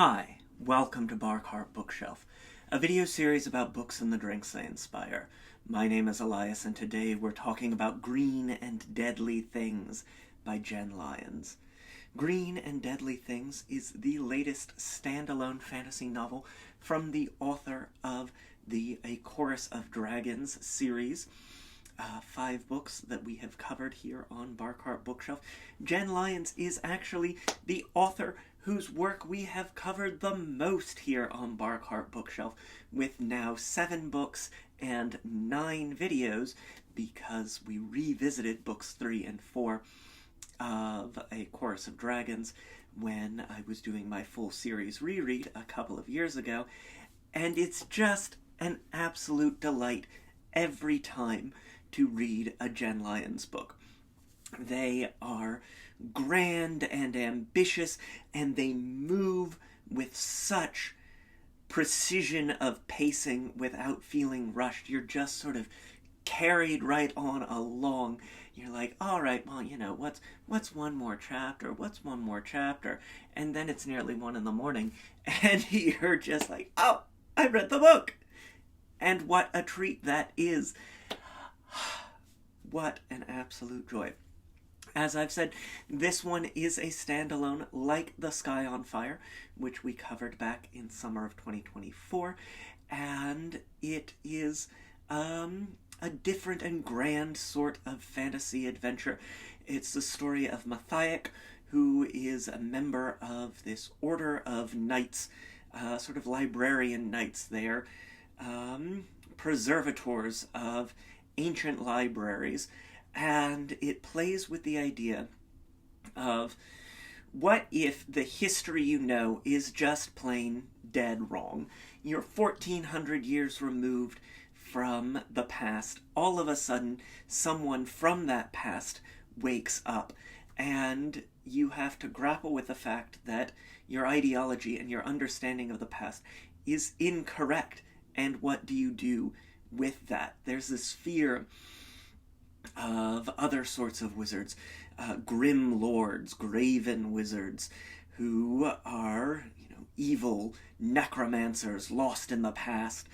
Hi, welcome to Bar Cart Bookshelf, a video series about books and the drinks they inspire. My name is Elias, and today we're talking about Green and Deadly Things by Jenn Lyons. Green and Deadly Things is the latest standalone fantasy novel from the author of the A Chorus of Dragons series. 5 books that we have covered here on Bar Cart Bookshelf. Jenn Lyons is actually the author whose work we have covered the most here on Bar Cart Bookshelf, with now 7 books and 9 videos, because we revisited books 3 and 4 of A Chorus of Dragons when I was doing my full series reread a couple of years ago, and it's just an absolute delight every time to read a Jenn Lyons book. They are grand and ambitious, and they move with such precision of pacing without feeling rushed. You're just sort of carried right on along. You're like, all right, well, what's one more chapter? What's one more chapter? And then it's nearly 1 a.m, and you're just like, oh, I read the book! And what a treat that is. What an absolute joy. As I've said, this one is a standalone, like The Sky on Fire, which we covered back in summer of 2024, and it is a different and grand sort of fantasy adventure. It's the story of Mathiak, who is a member of this order of knights, sort of librarian knights there, preservators of ancient libraries, and it plays with the idea of what if the history you know is just plain dead wrong. You're 1400 years removed from the past. All of a sudden, someone from that past wakes up, and you have to grapple with the fact that your ideology and your understanding of the past is incorrect. And what do you do with that? There's this fear of other sorts of wizards, grim lords, graven wizards, who are, evil necromancers lost in the past.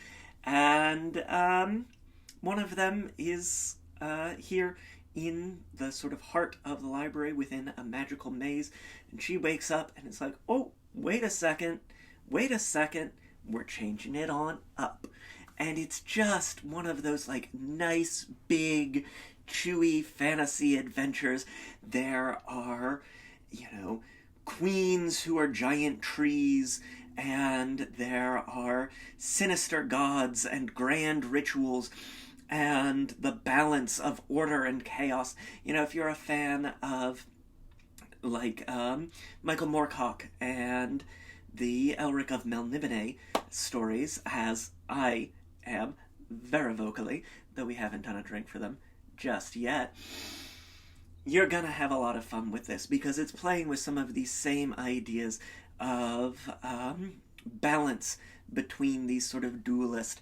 And one of them is here in the sort of heart of the library within a magical maze, and she wakes up and it's like, oh, wait a second, we're changing it on up. And it's just one of those, nice, big, chewy fantasy adventures. There are, queens who are giant trees, and there are sinister gods and grand rituals, and the balance of order and chaos. If you're a fan of, Michael Moorcock and the Elric of Melniboné stories, as I am very vocally, though we haven't done a drink for them just yet, you're gonna have a lot of fun with this, because it's playing with some of these same ideas of balance between these sort of dualist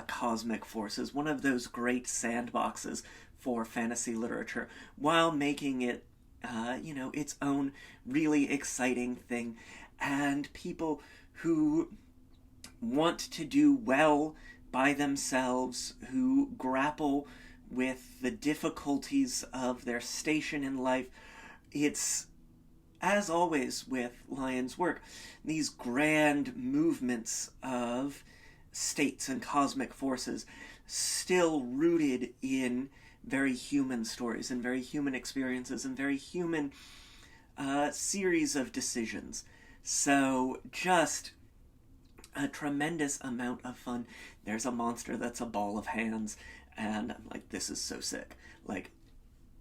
cosmic forces, one of those great sandboxes for fantasy literature, while making it its own really exciting thing. And people who want to do well by themselves, who grapple with the difficulties of their station in life. It's, as always with Lyons' work, these grand movements of states and cosmic forces, still rooted in very human stories and very human experiences and very human series of decisions. So just a tremendous amount of fun. There's a monster that's a ball of hands, and I'm like, this is so sick.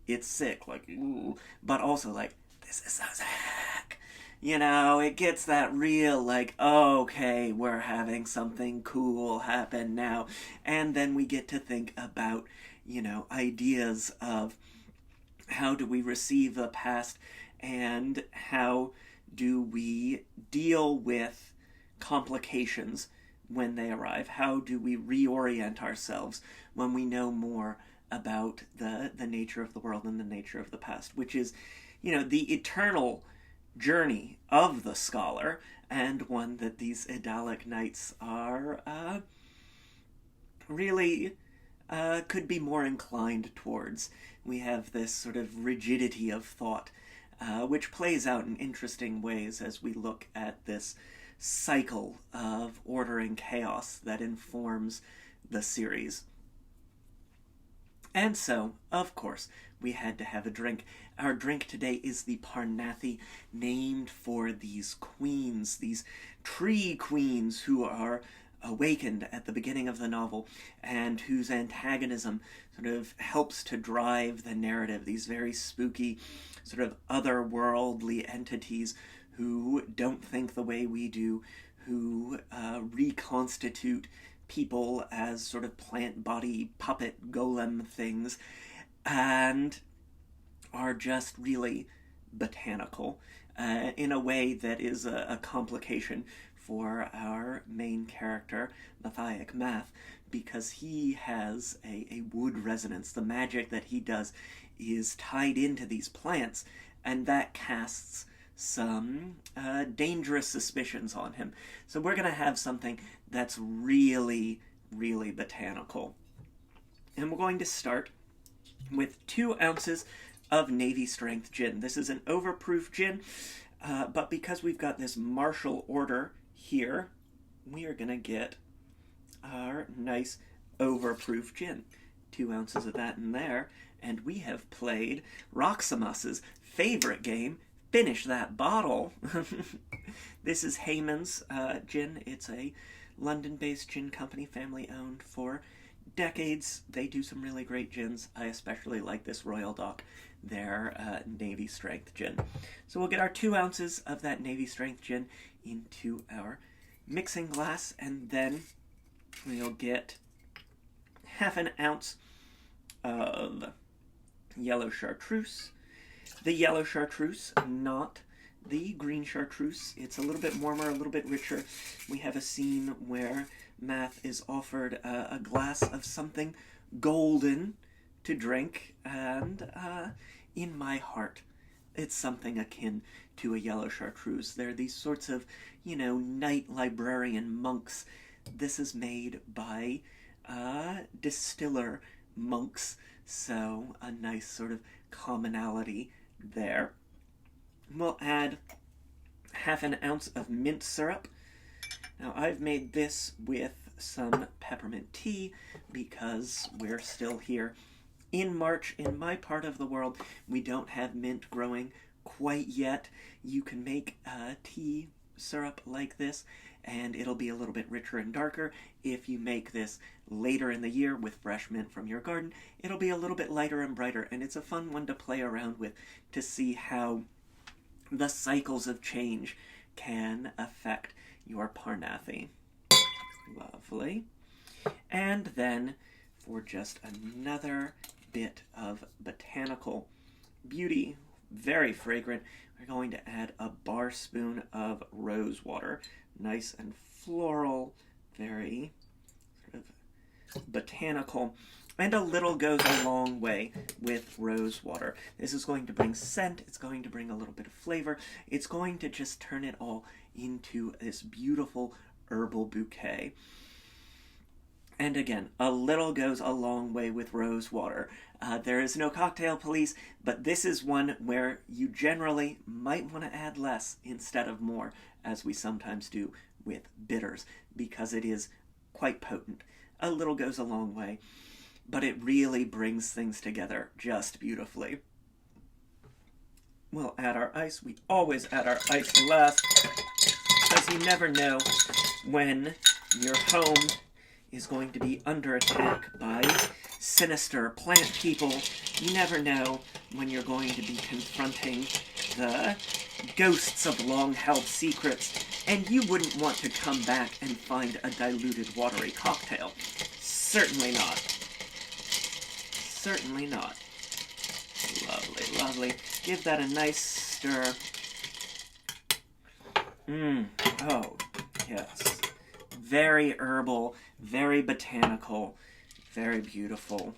It's sick, ooh, but also this is so sick. It gets that real, okay, we're having something cool happen now. And then we get to think about, ideas of how do we receive the past, and how do we deal with complications when they arrive? How do we reorient ourselves when we know more about the nature of the world and the nature of the past, which is, the eternal journey of the scholar, and one that these Idalic Knights are really could be more inclined towards. We have this sort of rigidity of thought, which plays out in interesting ways as we look at this cycle of order and chaos that informs the series. And so, of course, we had to have a drink. Our drink today is the Parnathi, named for these queens, these tree queens who are awakened at the beginning of the novel and whose antagonism sort of helps to drive the narrative. These very spooky, sort of otherworldly entities who don't think the way we do, who reconstitute people as sort of plant body puppet golem things, and are just really botanical in a way that is a complication for our main character, Matthias Math, because he has a wood resonance. The magic that he does is tied into these plants, and that casts some dangerous suspicions on him. So we're going to have something that's really, really botanical. And we're going to start with 2 ounces of Navy Strength gin. This is an overproof gin, but because we've got this martial order here, we are going to get our nice overproof gin. 2 ounces of that in there, and we have played Roximus's favorite game, Finish That Bottle. This is Heyman's gin. It's a London-based gin company, family-owned for decades. They do some really great gins. I especially like this Royal Dock, their Navy Strength gin. So we'll get our 2 ounces of that Navy Strength gin into our mixing glass, and then we'll get half an ounce of yellow chartreuse. The yellow chartreuse, not the green chartreuse. It's a little bit warmer, a little bit richer. We have a scene where Math is offered a glass of something golden to drink, and in my heart, it's something akin to a yellow chartreuse. They're these sorts of, knight librarian monks. This is made by distiller monks, so a nice sort of commonality there. We'll add half an ounce of mint syrup. Now, I've made this with some peppermint tea because we're still here in March. In my part of the world, we don't have mint growing quite yet. You can make tea syrup like this, and it'll be a little bit richer and darker. If you make this later in the year with fresh mint from your garden, it'll be a little bit lighter and brighter, and it's a fun one to play around with to see how the cycles of change can affect your Parnathi. Lovely. And then, for just another bit of botanical beauty, very fragrant, we're going to add a bar spoon of rose water. Nice and floral, very sort of botanical, and a little goes a long way with rose water. This is going to bring scent, it's going to bring a little bit of flavor, it's going to just turn it all into this beautiful herbal bouquet. And again, a little goes a long way with rose water. There is no cocktail police, but this is one where you generally might want to add less instead of more, as we sometimes do with bitters, because it is quite potent. A little goes a long way, but it really brings things together just beautifully. We'll add our ice. We always add our ice last, because you never know when your home is going to be under attack by sinister plant people. You never know when you're going to be confronting the ghosts of long-held secrets, and you wouldn't want to come back and find a diluted, watery cocktail. Certainly not. Certainly not. Lovely, lovely. Give that a nice stir. Oh, yes. Very herbal, very botanical, very beautiful.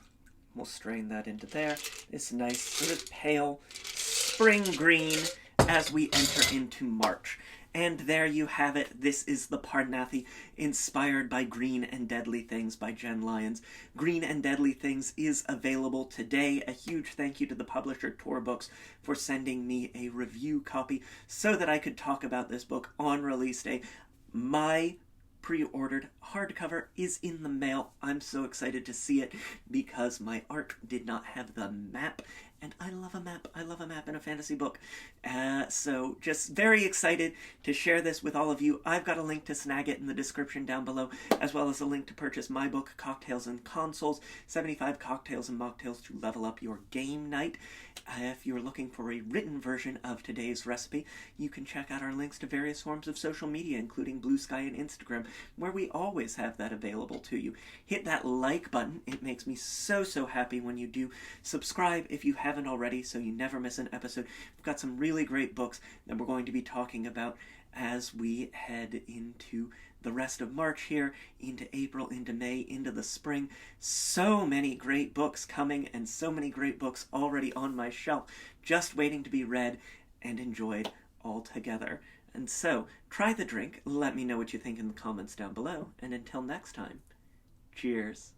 We'll strain that into there. This nice sort of pale spring green as we enter into March. And there you have it. This is the Parnathi, inspired by Green and Deadly Things by Jenn Lyons. Green and Deadly Things is available today. A huge thank you to the publisher Tor Books for sending me a review copy so that I could talk about this book on release day. My pre-ordered hardcover is in the mail. I'm so excited to see it because my art did not have the map, and I love a map. I love a map in a fantasy book. So just very excited to share this with all of you. I've got a link to snag it in the description down below, as well as a link to purchase my book, Cocktails and Consoles, 75 Cocktails and Mocktails to Level Up Your Game Night. If you're looking for a written version of today's recipe, you can check out our links to various forms of social media, including Blue Sky and Instagram, where we always have that available to you. Hit that like button. It makes me so happy when you do. Subscribe if you haven't already so you never miss an episode. We've got some really great books that we're going to be talking about as we head into the rest of March here, into April, into May, into the spring. So many great books coming, and so many great books already on my shelf, just waiting to be read and enjoyed all together. And so, try the drink, let me know what you think in the comments down below, and until next time, cheers.